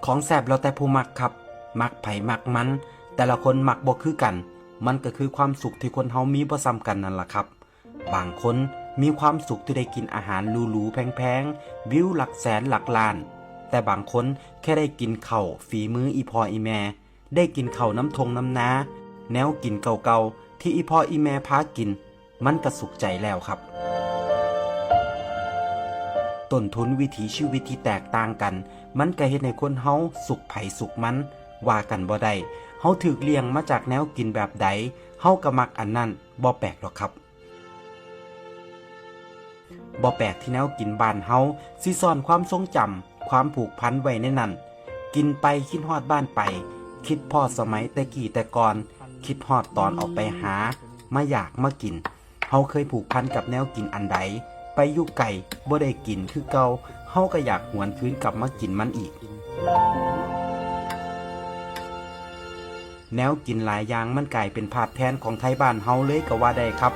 ของแซ่บแล้วแต่ผู้มักครับมักไผมักมันแต่ละคนมักบ่คือกันมันก็คือความสุขที่คนเฮามีบ่ซ้ำกันนั่นล่ะครับบางคนมีความสุขที่ได้กินอาหารหรูๆแพงๆวิวหลักแสนหลักล้านแต่บางคนแค่ได้กินข้าวฝีมืออีพ่ออีแม่ได้กินข้าวน้ำทงน้ำนาแนวกินเก่าๆที่อีพ่ออีแม่พากินมันก็สุขใจแล้วครับต้นทุนวิถีชีวิตที่แตกต่างกันมันก็เฮ็ดให้คนเฮาสุขไผสุขมันว่ากันบ่ได้เฮาถูกเลี้ยงมาจากแนวกินแบบใดเฮาก็มักอันนั้นบ่แปลกหรอกครับบ่แปลกที่แนวกินบ้านเฮาสิซ่อนความทรงจำความผูกพันไว้ในนั้นกินไปคิดฮอดบ้านไปคิดพอสมัยแต่กี้แต่ก่อนคิดฮอดตอนออกไปหามาอยากมากินเฮาเคยผูกพันกับแนวกินอันใดไปอยู่ไกลบ่ได้กินคือเก่าเฮาก็อยากหวนคืนกลับมากินมันอีกแนวกินหลายอย่างมันกลายเป็นภาพแทนของไทยบ้านเฮาเลยก็ว่าได้ครับ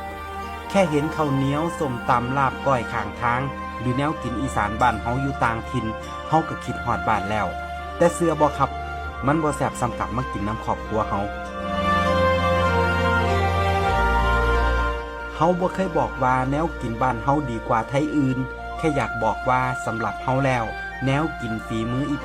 แค่เห็นข้าวเหนียวส้มตำลาบก้อยข้างทางหรือแนวกินอีสานบ้านเฮาอยู่ต่างถิ่นเฮาก็คิดฮอดบ้านแล้วแต่เชื่อบ่ครับมันบ่แซ่บสำกับมากินน้ำครอบครัวเฮาบ่เคยบอกว่าแนวกินบ้านเฮาดีกว่าไทยอื่นแค่อยากบอกว่าสำหรับเฮาแล้วแนวกินฝีมืออี